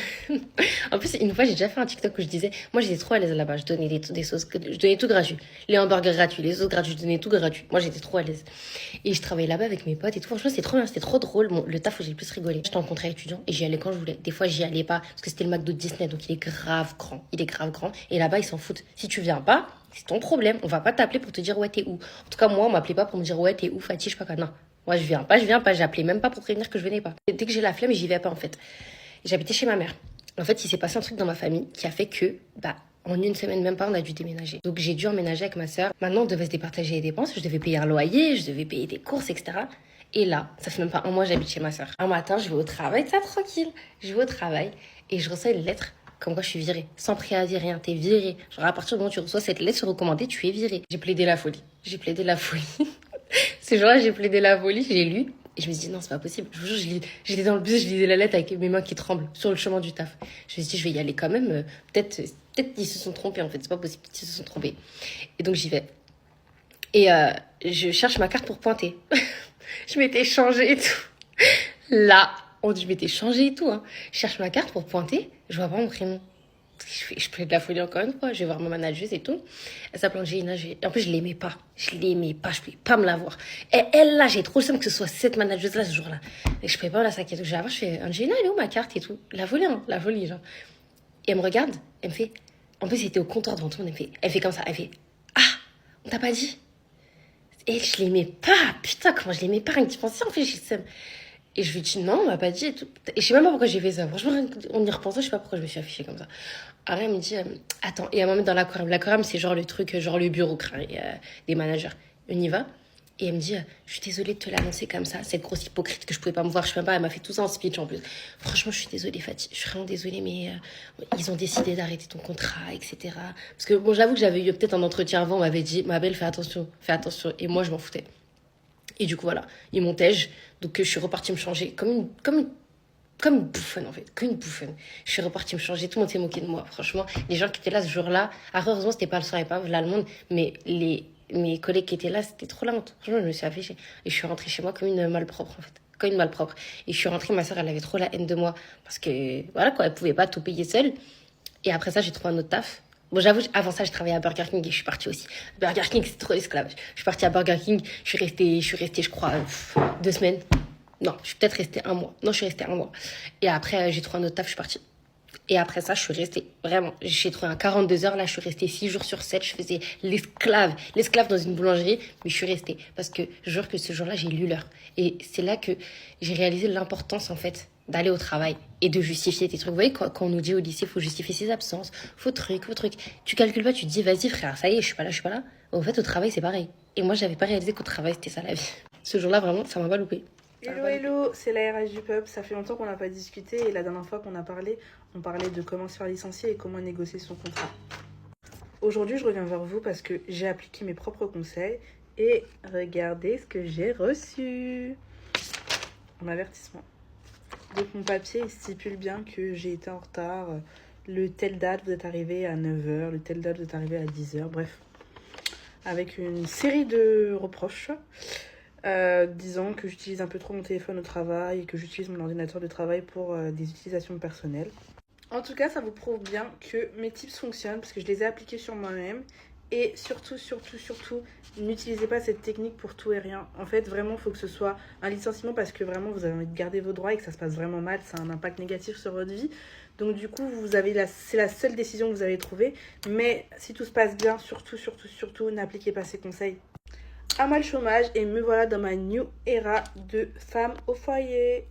En plus, une fois, j'ai déjà fait un TikTok où je disais, moi, j'étais trop à l'aise là-bas. Je donnais des sauces, je donnais tout gratuit. Les hamburgers gratuits, les sauces gratuites, je donnais tout gratuit. Moi, j'étais trop à l'aise. Et je travaillais là-bas avec mes potes et tout. Franchement, c'était trop bien, c'était trop drôle. Le taf où j'ai le plus rigolé. J'étais en contrat étudiant et j'y allais quand je voulais. Des fois, j'y allais pas parce que c'était le McDo de Disney, donc il est grave grand. Il est grave grand. Et là-bas, ils s'en foutent. Si tu viens pas, c'est ton problème. On va pas t'appeler pour te dire ouais, t'es où. En tout cas, moi, on m'appelait pas pour me dire ouais, t'es où, Fatih, je sais pas quoi. Non. Moi, je viens pas. J'appelais même pas pour prévenir que je venais pas. Dès que j'ai la flemme, j'y vais pas, en fait. J'habitais chez ma mère. En fait, il s'est passé un truc dans ma famille qui a fait que, en une semaine, même pas, on a dû déménager. Donc, j'ai dû emménager avec ma sœur. Maintenant, on devait se départager les dépenses. Je devais payer un loyer, je devais payer des courses, etc. Et là, ça fait même pas un mois, j'habite chez ma sœur. Un matin, je vais au travail, ça tranquille. Je vais au travail et je reçois une lettre comme quoi je suis virée. Sans préavis, rien, t'es virée. Genre, à partir du moment où tu reçois cette lettre recommandée, tu es virée. J'ai plaidé la folie. Ce jour-là, j'ai plaidé la folie, j'ai lu. Et je me suis dit, non, c'est pas possible. Je vous jure, j'étais dans le bus, je lisais la lettre avec mes mains qui tremblent sur le chemin du taf. Je me suis dit, je vais y aller quand même. Peut-être qu'ils se sont trompés, en fait. C'est pas possible qu'ils se sont trompés. Et donc, j'y vais. Et je cherche ma carte pour pointer. Je m'étais changée et tout. Là, je m'étais changée et tout. Hein. Je cherche ma carte pour pointer. Je vois pas mon prénom. Je plaide de la folie encore une fois. Je vais voir ma manageuse et tout. Elle s'appelle Angelina. En plus, je l'aimais pas. Je pouvais pas me la voir. Et elle, là, j'ai trop le seum que ce soit cette manageuse-là, ce jour-là. Et je pouvais pas la saquer. Donc, je vais la voir. Je fais, Angelina, elle est où ma carte et tout? La folie, hein. La folie, genre. Et elle me regarde. Elle me fait... En plus, c'était au comptoir devant tout le monde. Elle fait comme ça. Elle fait, ah, on t'a pas dit? Et je l'aimais pas. Putain, comment je l'aimais pas. Rien que tu pensais, en fait, j'ai le seum. Et je lui dis non, on m'a pas dit et tout. Et je sais même pas pourquoi j'ai fait ça. Franchement, en y repensant, je sais pas pourquoi je me suis affichée comme ça. Après, elle me dit, attends, et elle m'a mis dans l'aquarium. L'aquarium, c'est genre le truc, genre le bureau des managers. On y va. Et elle me dit, je suis désolée de te l'annoncer comme ça, cette grosse hypocrite que je pouvais pas me voir, je sais même pas, elle m'a fait tout ça en speech en plus. Franchement, je suis désolée, Fatih, je suis vraiment désolée, mais ils ont décidé d'arrêter ton contrat, etc. Parce que bon, j'avoue que j'avais eu peut-être un entretien avant, on m'avait dit, ma belle, fais attention, fais attention. Et moi, je m'en foutais. Et du coup, voilà, ils m'ont tège. Donc, je suis repartie me changer comme une bouffonne, en fait. Comme une bouffonne. Je suis repartie me changer. Tout le monde s'est moqué de moi, franchement. Les gens qui étaient là ce jour-là, heureusement, c'était pas le soir et pas l'allemande, mais mes collègues qui étaient là, c'était trop la honte. Franchement, je me suis affichée. Et je suis rentrée chez moi comme une malpropre, en fait. Comme une malpropre. Et je suis rentrée, ma soeur, elle avait trop la haine de moi. Parce que, voilà, quoi, elle pouvait pas tout payer seule. Et après ça, j'ai trouvé un autre taf. Bon, j'avoue, avant ça, je travaillais à Burger King et je suis partie aussi. Burger King, c'est trop l'esclavage. Je suis partie à Burger King, je suis restée, je crois, 2 semaines. Non, je suis peut-être restée 1 mois. Non, je suis restée 1 mois. Et après, j'ai trouvé un autre taf, je suis partie. Et après ça, je suis restée, vraiment, j'ai trouvé un 42 heures, là, je suis restée 6 jours sur 7, je faisais l'esclave dans une boulangerie, mais je suis restée, parce que je jure que ce jour-là, j'ai lu l'heure. Et c'est là que j'ai réalisé l'importance, en fait, d'aller au travail et de justifier tes trucs. Vous voyez, quand on nous dit au lycée, faut justifier ses absences, faut truc. Tu calcules pas, tu te dis, vas-y frère, ça y est, je suis pas là. En fait, au travail, c'est pareil. Et moi, j'avais pas réalisé qu'au travail, c'était ça la vie. Ce jour-là, vraiment, ça m'a pas loupé. Hello, c'est la RH du pub. Ça fait longtemps qu'on n'a pas discuté et la dernière fois qu'on a parlé, on parlait de comment se faire licencier et comment négocier son contrat. Aujourd'hui, je reviens vers vous parce que j'ai appliqué mes propres conseils et regardez ce que j'ai reçu. Un avertissement. Donc mon papier il stipule bien que j'ai été en retard. Le telle date, vous êtes arrivé à 9h, le telle date, vous êtes arrivé à 10h, bref. Avec une série de reproches. Disant que j'utilise un peu trop mon téléphone au travail et que j'utilise mon ordinateur de travail pour des utilisations personnelles. En tout cas, ça vous prouve bien que mes tips fonctionnent parce que je les ai appliqués sur moi-même. Et surtout, n'utilisez pas cette technique pour tout et rien. En fait, vraiment, il faut que ce soit un licenciement parce que vraiment, vous avez envie de garder vos droits et que ça se passe vraiment mal. Ça a un impact négatif sur votre vie. Donc du coup, c'est la seule décision que vous avez trouvée. Mais si tout se passe bien, surtout, n'appliquez pas ces conseils. À moi le chômage et me voilà dans ma new era de femme au foyer.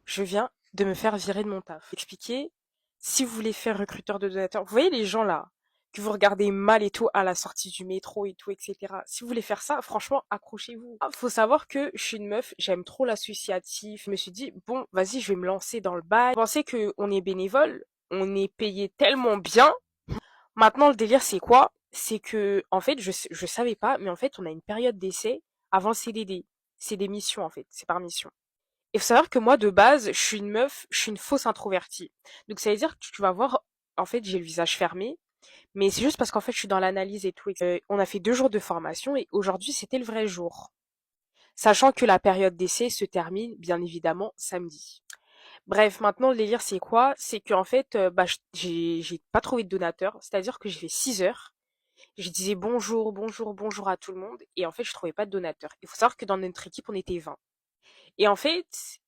Je viens de me faire virer de mon taf. Expliquer, si vous voulez faire recruteur de donateurs, vous voyez les gens là, que vous regardez mal et tout à la sortie du métro et tout, etc. Si vous voulez faire ça, franchement, accrochez-vous. Faut savoir que je suis une meuf, j'aime trop l'associatif. Je me suis dit, bon, vas-y, je vais me lancer dans le bail. Vous pensez qu'on est bénévole, on est payé tellement bien. Maintenant, le délire, c'est quoi? C'est que, en fait, je savais pas, mais en fait, on a une période d'essai avant le CDD. C'est des missions, en fait. C'est par mission. Et faut savoir que moi, de base, je suis une meuf, je suis une fausse introvertie. Donc, ça veut dire que tu vas voir, en fait, j'ai le visage fermé. Mais c'est juste parce qu'en fait, je suis dans l'analyse et tout. On a fait 2 jours de formation et aujourd'hui, c'était le vrai jour. Sachant que la période d'essai se termine, bien évidemment, samedi. Bref, maintenant le délire c'est quoi? C'est qu'en fait, j'ai pas trouvé de donateur, c'est-à-dire que j'ai fait 6 heures. Je disais bonjour à tout le monde et en fait je trouvais pas de donateur. Il faut savoir que dans notre équipe on était 20. Et en fait,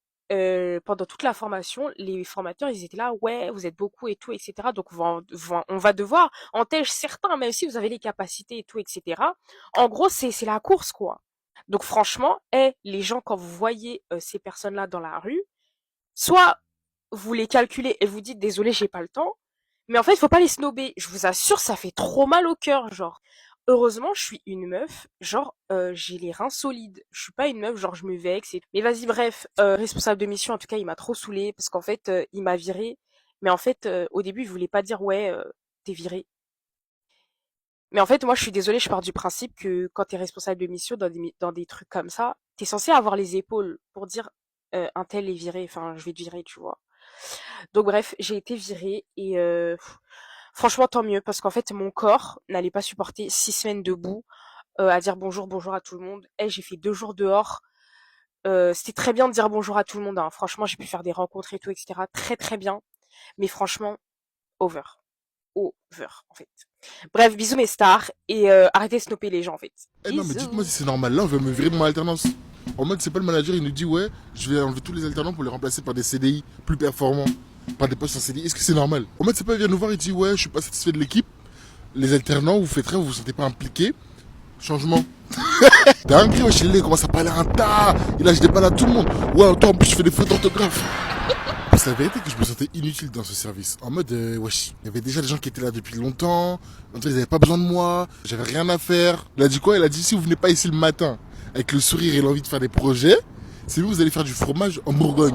pendant toute la formation, les formateurs ils étaient là, ouais, vous êtes beaucoup et tout, etc. Donc on va devoir entège certains, même si vous avez les capacités et tout, etc. En gros, c'est la course quoi. Donc franchement, les gens quand vous voyez ces personnes-là dans la rue, soit vous les calculez et vous dites désolé j'ai pas le temps, mais en fait il faut pas les snober. Je vous assure ça fait trop mal au cœur genre. Heureusement je suis une meuf, genre j'ai les reins solides. Je suis pas une meuf genre je me vexe et tout. Mais vas-y bref, responsable de mission en tout cas il m'a trop saoulé parce qu'en fait il m'a viré. Mais en fait au début il voulait pas dire ouais t'es viré. Mais en fait moi je suis désolée, je pars du principe que quand t'es responsable de mission dans des trucs comme ça, t'es censé avoir les épaules pour dire un tel est viré, enfin je vais te virer tu vois. Donc bref, j'ai été virée et franchement tant mieux parce qu'en fait mon corps n'allait pas supporter 6 semaines debout à dire bonjour à tout le monde. Et j'ai fait 2 jours dehors. C'était très bien de dire bonjour à tout le monde. Hein. Franchement, j'ai pu faire des rencontres et tout, etc. Très très bien. Mais franchement, over. Over en fait. Bref, bisous mes stars et arrêtez de snopper les gens en fait. Non mais dites-moi si c'est normal. Là on veut me virer de mon alternance. En mode c'est pas le manager, il nous dit ouais, je vais enlever tous les alternants pour les remplacer par des CDI plus performants, par des postes en CDI. Est-ce que c'est normal? En mode c'est pas, il vient nous voir, il dit ouais, je suis pas satisfait de l'équipe. Les alternants, vous faites rien, vous vous sentez pas impliqués. Changement. Dingue, wesh, il commence à parler à un tas. Il lâche des balles à tout le monde. Ouais, toi, en plus, je fais des fautes d'orthographe. C'est la vérité que je me sentais inutile dans ce service. En mode, wesh, il y avait déjà des gens qui étaient là depuis longtemps. En tout cas, ils n'avaient pas besoin de moi. J'avais rien à faire. Il a dit quoi? Il a dit, si vous venez pas ici le matin, avec le sourire et l'envie de faire des projets, c'est vous allez faire du fromage en Bourgogne.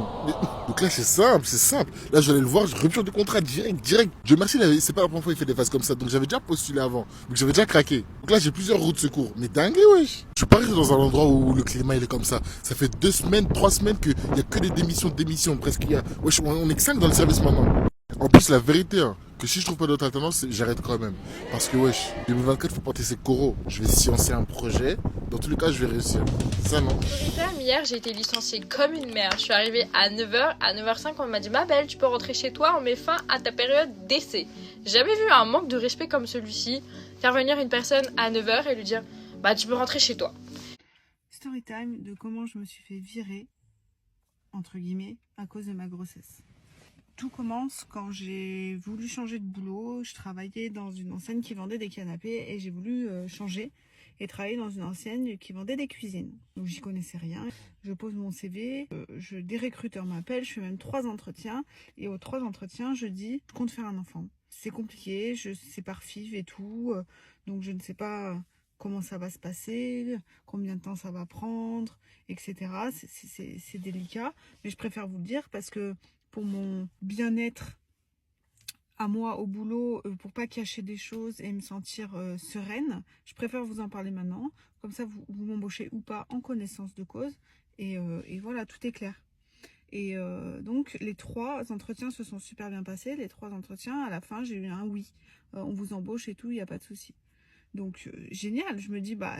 Donc là, c'est simple, c'est simple. Là, je vais aller le voir, je rupture de contrat direct. Dieu merci, c'est pas la première fois qu'il fait des phases comme ça. Donc j'avais déjà postulé avant. Donc j'avais déjà craqué. Donc là, j'ai plusieurs routes de secours. Mais dingue, wesh. Je suis pas resté dans un endroit où le climat il est comme ça. Ça fait 2 semaines, 3 semaines qu'il y a que des démissions. Presque, wesh, on est que 5 dans le service maintenant. En plus, la vérité, hein, que si je trouve pas d'autre alternance, j'arrête quand même. Parce que, wesh, 2024, faut porter ses coraux. Je vais sciencer un projet. Dans tous les cas, je vais réussir. Ça, non. Hier, j'ai été licenciée comme une mère. Je suis arrivée à 9h. À 9h05, on m'a dit, ma belle, tu peux rentrer chez toi, on met fin à ta période d'essai. J'ai jamais vu un manque de respect comme celui-ci. Faire venir une personne à 9h et lui dire, bah, tu peux rentrer chez toi. Story time de comment je me suis fait virer, entre guillemets, à cause de ma grossesse. Tout commence quand j'ai voulu changer de boulot. Je travaillais dans une enseigne qui vendait des canapés et j'ai voulu changer et travailler dans une enseigne qui vendait des cuisines. Donc j'y connaissais rien. Je pose mon CV, des recruteurs m'appellent, je fais même 3 entretiens et aux 3 entretiens je dis je compte faire un enfant. C'est compliqué, c'est par FIV et tout, donc je ne sais pas comment ça va se passer, combien de temps ça va prendre, etc. C'est délicat, mais je préfère vous le dire parce que pour mon bien-être à moi au boulot, pour pas cacher des choses et me sentir sereine, je préfère vous en parler maintenant. Comme ça, vous m'embauchez ou pas en connaissance de cause. Et voilà, tout est clair. Et donc, les 3 entretiens se sont super bien passés. Les 3 entretiens, à la fin, j'ai eu un oui. On vous embauche et tout, il n'y a pas de souci. Donc génial, je me dis bah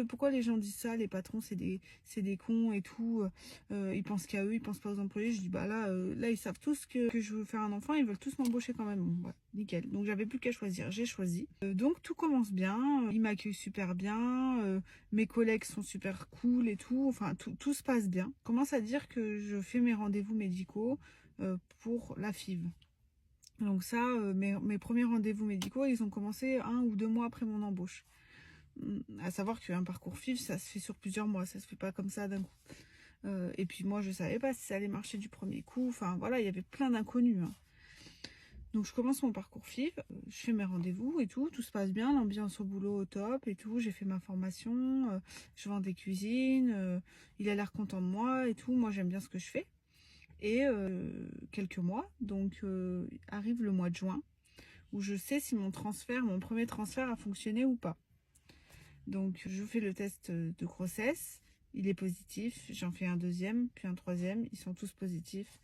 pourquoi les gens disent ça, les patrons c'est des cons et tout, ils pensent qu'à eux, ils pensent pas aux employés. Je dis bah là ils savent tous que je veux faire un enfant, ils veulent tous m'embaucher quand même. Bon, ouais, nickel. Donc j'avais plus qu'à choisir, j'ai choisi. Donc tout commence bien, ils m'accueillent super bien, mes collègues sont super cool et tout, enfin tout se passe bien. Je commence à dire que je fais mes rendez-vous médicaux pour la FIV. Donc ça, mes premiers rendez-vous médicaux, ils ont commencé 1 ou 2 mois après mon embauche. À savoir qu'un parcours FIV, ça se fait sur plusieurs mois, ça se fait pas comme ça d'un coup. Et puis moi, je savais pas si ça allait marcher du premier coup. Enfin voilà, il y avait plein d'inconnus. Hein. Donc je commence mon parcours FIV, je fais mes rendez-vous et tout se passe bien, l'ambiance au boulot au top et tout. J'ai fait ma formation, je vends des cuisines, il a l'air content de moi et tout. Moi, j'aime bien ce que je fais. Et quelques mois, donc arrive le mois de juin, où je sais si mon premier transfert a fonctionné ou pas. Donc je fais le test de grossesse, il est positif, j'en fais un deuxième, puis un troisième, ils sont tous positifs.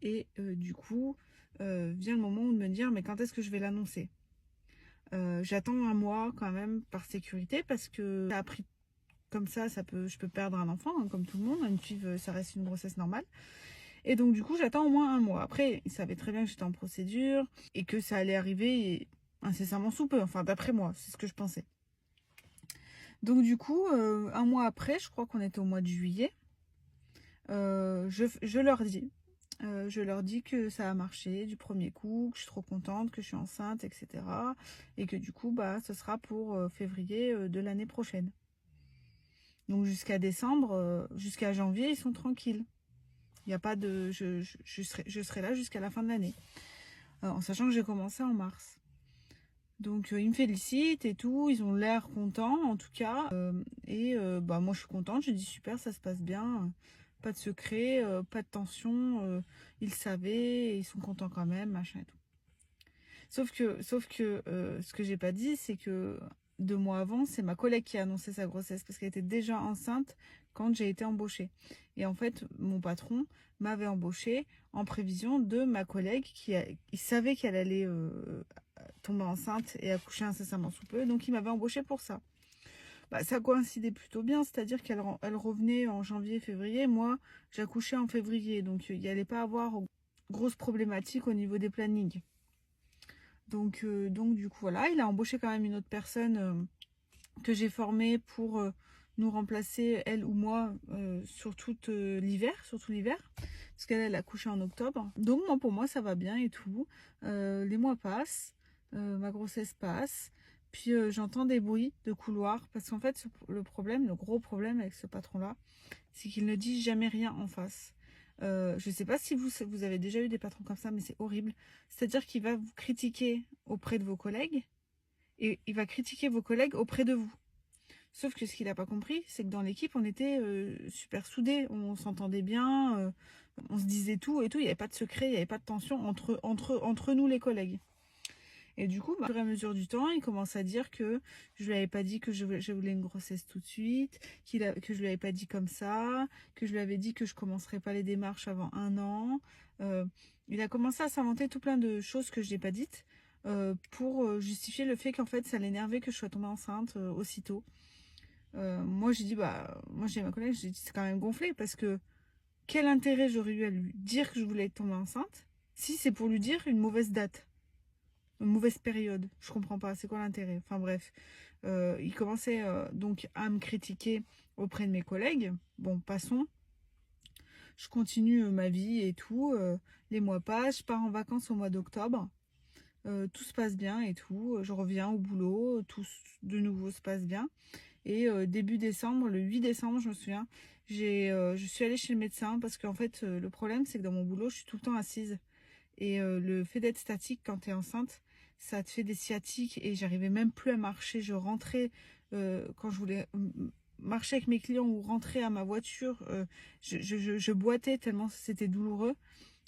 Et du coup, vient le moment de me dire, mais quand est-ce que je vais l'annoncer? J'attends un mois quand même par sécurité, parce que ça a pris comme ça, je peux perdre un enfant, hein, comme tout le monde. Une FIV, ça reste une grossesse normale. Et donc, du coup, j'attends au moins un mois. Après, ils savaient très bien que j'étais en procédure et que ça allait arriver incessamment sous peu. Enfin, d'après moi, c'est ce que je pensais. Donc, du coup, un mois après, je crois qu'on était au mois de juillet, je leur dis. Je leur dis que ça a marché du premier coup, que je suis trop contente, que je suis enceinte, etc. Et que du coup, bah, ce sera pour février de l'année prochaine. Donc, jusqu'à décembre, jusqu'à janvier, ils sont tranquilles. Il n'y a pas de... Je serai là jusqu'à la fin de l'année. En sachant que j'ai commencé en mars. Donc, ils me félicitent et tout. Ils ont l'air contents, en tout cas. Bah, moi, je suis contente. Je dis super, ça se passe bien. Pas de secret, pas de tension. Ils savaient, ils sont contents quand même, machin et tout. Sauf que ce que j'ai pas dit, c'est que 2 mois avant, c'est ma collègue qui a annoncé sa grossesse. Parce qu'elle était déjà enceinte quand j'ai été embauchée. Et en fait, mon patron m'avait embauchée en prévision de ma collègue il savait qu'elle allait tomber enceinte et accoucher incessamment sous peu. Donc, il m'avait embauchée pour ça. Bah, ça coïncidait plutôt bien, c'est-à-dire qu'elle revenait en janvier, février. Moi, j'accouchais en février. Donc, il n'y allait pas avoir grosse problématique au niveau des plannings. Donc, du coup, voilà, il a embauché quand même une autre personne que j'ai formée pour... nous remplacer, elle ou moi, sur tout l'hiver, parce qu'elle a couché en octobre. Donc pour moi, ça va bien et tout. Les mois passent, ma grossesse passe, Puis j'entends des bruits de couloir parce qu'en fait le gros problème avec ce patron-là, c'est qu'il ne dit jamais rien en face. Je ne sais pas si vous avez déjà eu des patrons comme ça, mais c'est horrible. C'est-à-dire qu'il va vous critiquer auprès de vos collègues et il va critiquer vos collègues auprès de vous. Sauf que ce qu'il n'a pas compris, c'est que dans l'équipe, on était super soudés, on s'entendait bien, on se disait tout et tout, il n'y avait pas de secret, il n'y avait pas de tension entre nous les collègues. Et du coup, au fur et à mesure du temps, il commence à dire que je lui avais pas dit que je voulais une grossesse tout de suite, que je lui avais pas dit comme ça, que je lui avais dit que je commencerais pas les démarches avant 1 an. Il a commencé à s'inventer tout plein de choses que je n'ai pas dites pour justifier le fait qu'en fait, ça l'énervait que je sois tombée enceinte aussitôt. Moi, j'ai dit, moi j'ai ma collègue, j'ai dit c'est quand même gonflé parce que quel intérêt j'aurais eu à lui dire que je voulais tomber enceinte si c'est pour lui dire une mauvaise date? Une mauvaise période, je comprends pas, c'est quoi l'intérêt? Enfin bref, il commençait donc à me critiquer auprès de mes collègues. Bon, passons. Je continue ma vie et tout. Les mois passent, je pars en vacances au mois d'octobre. Tout se passe bien et tout. Je reviens au boulot, tout de nouveau se passe bien. Et début décembre, le 8 décembre, je me souviens, je suis allée chez le médecin parce qu'en fait, le problème, c'est que dans mon boulot, je suis tout le temps assise. Et le fait d'être statique quand tu es enceinte, ça te fait des sciatiques et j'arrivais même plus à marcher. Je rentrais quand je voulais marcher avec mes clients ou rentrer à ma voiture, je boitais tellement c'était douloureux.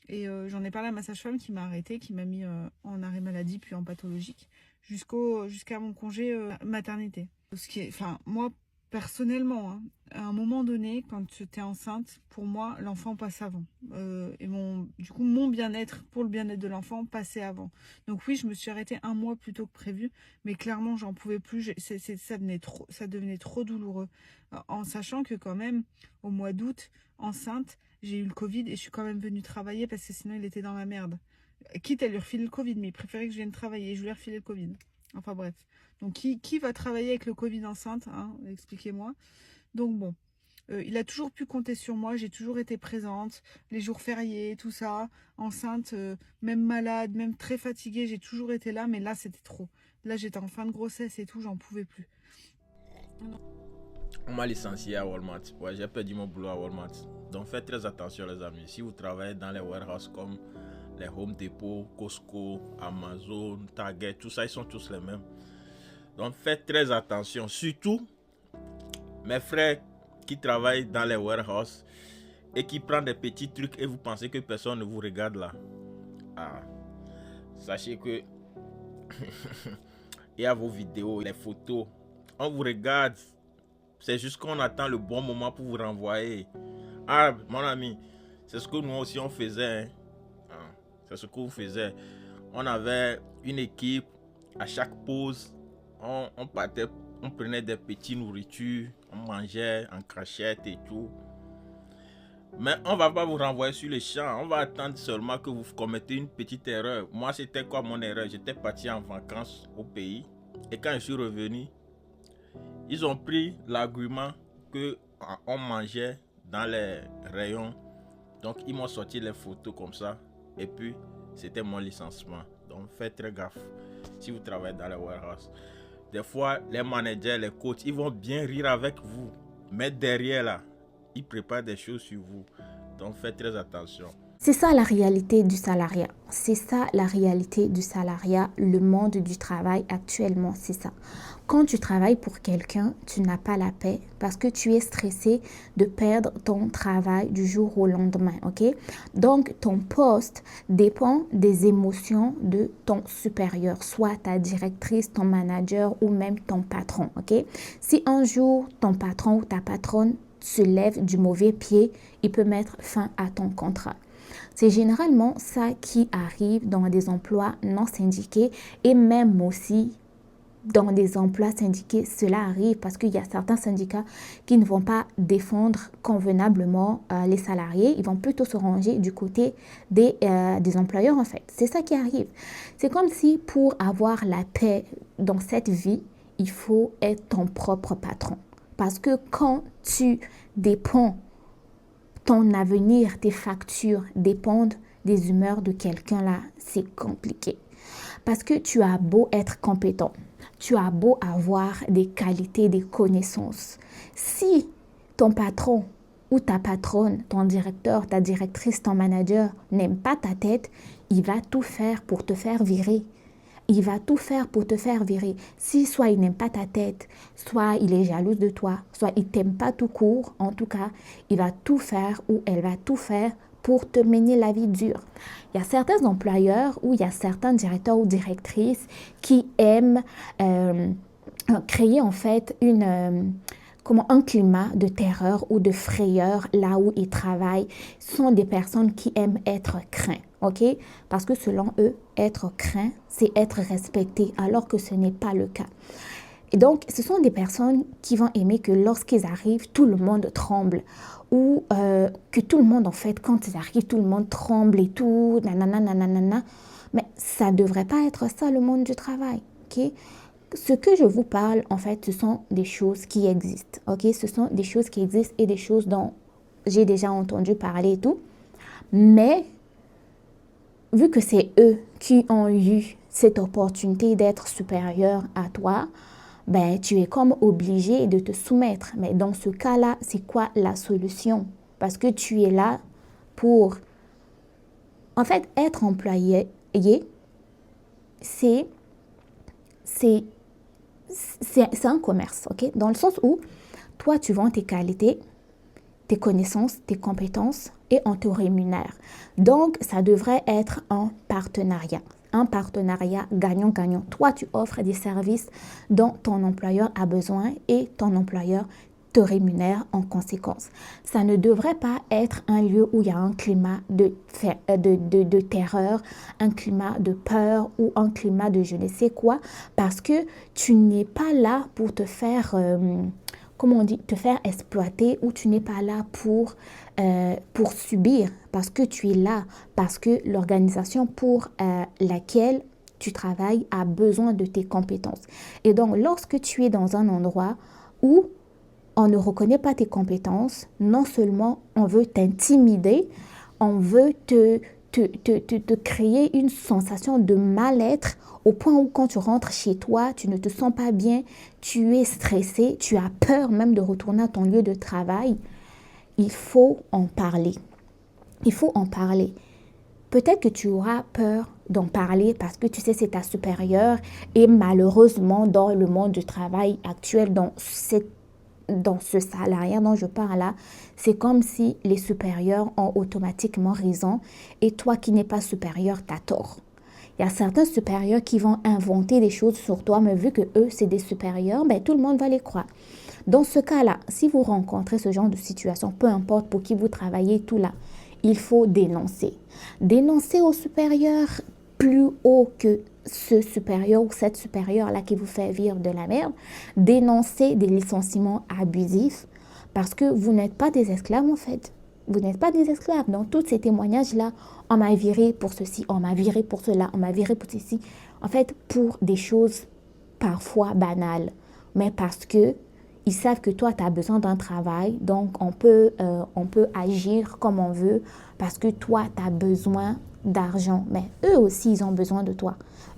Et j'en ai parlé à ma sage-femme qui m'a arrêtée, qui m'a mis en arrêt maladie puis en pathologique jusqu'à mon congé maternité. Enfin, moi, personnellement, hein, à un moment donné, quand tu es enceinte, pour moi, l'enfant passe avant. Et du coup, mon bien-être, pour le bien-être de l'enfant, passait avant. Donc oui, je me suis arrêtée 1 mois plus tôt que prévu, mais clairement, j'en pouvais plus. Ça devenait trop douloureux. En sachant que quand même, au mois d'août, enceinte, j'ai eu le Covid et je suis quand même venue travailler parce que sinon, il était dans la merde. Quitte à lui refiler le Covid, mais il préférait que je vienne travailler et je lui ai refilé le Covid. Enfin bref. Donc qui va travailler avec le Covid enceinte, hein, expliquez-moi. Donc bon, il a toujours pu compter sur moi, j'ai toujours été présente, les jours fériés, tout ça, enceinte, même malade, même très fatiguée, j'ai toujours été là, mais là c'était trop. Là j'étais en fin de grossesse et tout, j'en pouvais plus. On m'a licencié à Walmart. Ouais, j'ai perdu mon boulot à Walmart. Donc faites très attention les amis. Si vous travaillez dans les warehouses comme les Home Depot, Costco, Amazon, Target, tout ça, ils sont tous les mêmes. Donc faites très attention. Surtout mes frères qui travaillent dans les warehouses et qui prennent des petits trucs et vous pensez que personne ne vous regarde là. Ah, sachez que il y a vos vidéos, les photos. On vous regarde. C'est juste qu'on attend le bon moment pour vous renvoyer. Ah, mon ami, c'est ce que nous aussi on faisait. Hein. Ah, c'est ce qu'on faisait. On avait une équipe à chaque pause. On partait, on prenait des petites nourritures, on mangeait en cachette et tout. Mais on va pas vous renvoyer sur le champ. On va attendre seulement que vous commettez une petite erreur. Moi, c'était quoi mon erreur? J'étais parti en vacances au pays. Et quand je suis revenu, ils ont pris l'argument qu'on mangeait dans les rayons. Donc, ils m'ont sorti les photos comme ça. Et puis, c'était mon licenciement. Donc, faites très gaffe si vous travaillez dans les warehouses. Des fois, les managers, les coachs, ils vont bien rire avec vous. Mais derrière là, ils préparent des choses sur vous. Donc, faites très attention. C'est ça la réalité du salariat. C'est ça la réalité du salariat, le monde du travail actuellement, c'est ça. Quand tu travailles pour quelqu'un, tu n'as pas la paix parce que tu es stressé de perdre ton travail du jour au lendemain, ok? Donc, ton poste dépend des émotions de ton supérieur, soit ta directrice, ton manager ou même ton patron, ok? Si un jour, ton patron ou ta patronne se lève du mauvais pied, il peut mettre fin à ton contrat. C'est généralement ça qui arrive dans des emplois non syndiqués et même aussi dans des emplois syndiqués, cela arrive parce qu'il y a certains syndicats qui ne vont pas défendre convenablement les salariés. Ils vont plutôt se ranger du côté des employeurs en fait. C'est ça qui arrive. C'est comme si pour avoir la paix dans cette vie, il faut être ton propre patron. Parce que quand tu dépends, ton avenir, tes factures dépendent des humeurs de quelqu'un là, c'est compliqué. Parce que tu as beau être compétent, tu as beau avoir des qualités, des connaissances. Si ton patron ou ta patronne, ton directeur, ta directrice, ton manager n'aime pas ta tête, il va tout faire pour te faire virer. Il va tout faire pour te faire virer. Si soit il n'aime pas ta tête, soit il est jaloux de toi, soit il t'aime pas tout court, en tout cas, il va tout faire ou elle va tout faire pour te mener la vie dure. Il y a certains employeurs ou il y a certains directeurs ou directrices qui aiment créer en fait un climat de terreur ou de frayeur là où ils travaillent. Ce sont des personnes qui aiment être craints, ok? Parce que selon eux, être craint, c'est être respecté, alors que ce n'est pas le cas. Et donc, ce sont des personnes qui vont aimer que lorsqu'ils arrivent, tout le monde tremble. Ou que tout le monde, en fait, quand ils arrivent, tout le monde tremble et tout, nanana, nanana. Mais ça ne devrait pas être ça, le monde du travail, ok? Ce que je vous parle, en fait, ce sont des choses qui existent, ok? Ce sont des choses qui existent et des choses dont j'ai déjà entendu parler et tout. Mais, vu que c'est eux qui ont eu cette opportunité d'être supérieurs à toi, ben, tu es comme obligé de te soumettre. Mais dans ce cas-là, c'est quoi la solution? Parce que tu es là pour... En fait, être employé, c'est un commerce, ok? Dans le sens où toi, tu vends tes qualités, tes connaissances, tes compétences et on te rémunère. Donc, ça devrait être un partenariat gagnant-gagnant. Toi, tu offres des services dont ton employeur a besoin et ton employeur te rémunère en conséquence. Ça ne devrait pas être un lieu où il y a un climat de terreur, un climat de peur ou un climat de je ne sais quoi, parce que tu n'es pas là pour te faire... te faire exploiter, ou tu n'es pas là pour subir, parce que tu es là, parce que l'organisation pour laquelle tu travailles a besoin de tes compétences. Et donc, lorsque tu es dans un endroit où on ne reconnaît pas tes compétences, non seulement on veut t'intimider, on veut te créer une sensation de mal-être au point où quand tu rentres chez toi, tu ne te sens pas bien, tu es stressé, tu as peur même de retourner à ton lieu de travail. Il faut en parler. Il faut en parler. Peut-être que tu auras peur d'en parler parce que tu sais c'est ta supérieure et malheureusement dans le monde du travail actuel, dans ce salariat dont je parle là, c'est comme si les supérieurs ont automatiquement raison et toi qui n'es pas supérieur, tu as tort. Il y a certains supérieurs qui vont inventer des choses sur toi, mais vu que eux, c'est des supérieurs, ben, tout le monde va les croire. Dans ce cas-là, si vous rencontrez ce genre de situation, peu importe pour qui vous travaillez, tout là, il faut dénoncer. Dénoncer au supérieur plus haut que ce supérieur ou cette supérieure-là qui vous fait vivre de la merde. Dénoncer des licenciements abusifs parce que vous n'êtes pas des esclaves en fait. Vous n'êtes pas des esclaves. Dans tous ces témoignages-là, on m'a viré pour ceci, on m'a viré pour cela, on m'a viré pour ceci. En fait, pour des choses parfois banales. Mais parce que ils savent que toi, tu as besoin d'un travail. Donc, on peut agir comme on veut parce que toi, tu as besoin d'argent. Mais eux aussi, ils ont besoin de toi.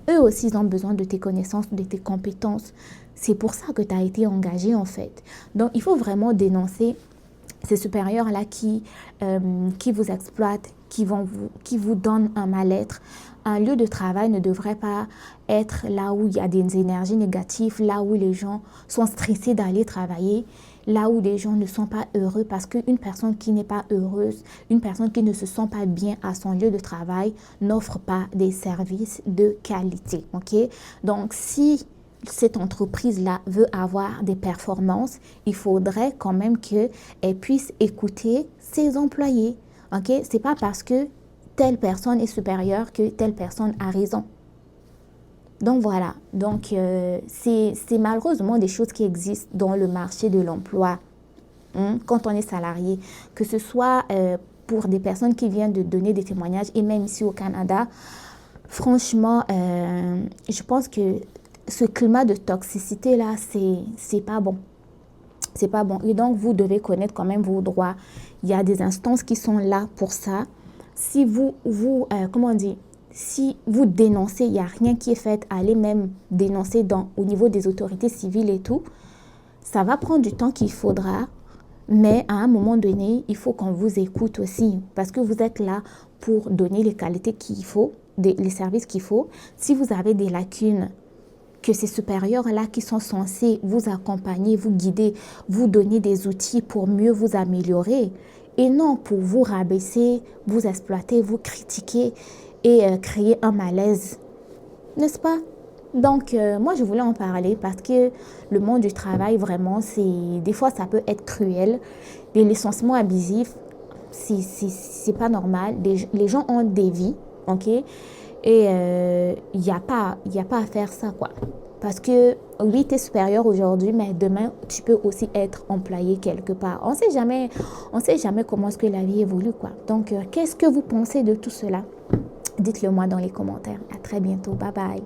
Eux aussi, ils ont besoin de tes connaissances, de tes compétences. C'est pour ça que tu as été engagé, en fait. Donc, il faut vraiment dénoncer ces supérieurs-là qui vous exploitent, qui vous donnent un mal-être. Un lieu de travail ne devrait pas être là où il y a des énergies négatives, là où les gens sont stressés d'aller travailler, là où les gens ne sont pas heureux, parce qu'une personne qui n'est pas heureuse, une personne qui ne se sent pas bien à son lieu de travail n'offre pas des services de qualité. Okay? Donc, si cette entreprise-là veut avoir des performances, il faudrait quand même qu'elle puisse écouter ses employés. Okay? Ce n'est pas parce que telle personne est supérieure que telle personne a raison. Donc voilà, donc c'est malheureusement des choses qui existent dans le marché de l'emploi quand on est salarié, que ce soit pour des personnes qui viennent de donner des témoignages et même ici au Canada. Franchement, je pense que ce climat de toxicité là, c'est pas bon. C'est pas bon. Et donc vous devez connaître quand même vos droits. Il y a des instances qui sont là pour ça. Si vous comment on dit, si vous dénoncez, il n'y a rien qui est fait, allez même dénoncer au niveau des autorités civiles et tout, ça va prendre du temps qu'il faudra, mais à un moment donné, il faut qu'on vous écoute aussi, parce que vous êtes là pour donner les qualités qu'il faut, les services qu'il faut. Si vous avez des lacunes, que ces supérieurs-là qui sont censés vous accompagner, vous guider, vous donner des outils pour mieux vous améliorer, et non pour vous rabaisser, vous exploiter, vous critiquer et créer un malaise, n'est-ce pas? Donc, moi, je voulais en parler parce que le monde du travail, vraiment, des fois, ça peut être cruel. Les licenciements abusifs, c'est pas normal. Les gens ont des vies, ok? Et il n'y a pas à faire ça, quoi. Parce que, oui, tu es supérieur aujourd'hui, mais demain, tu peux aussi être employé quelque part. On sait jamais comment est-ce que la vie évolue, quoi. Donc, qu'est-ce que vous pensez de tout cela? Dites-le moi dans les commentaires. À très bientôt. Bye bye.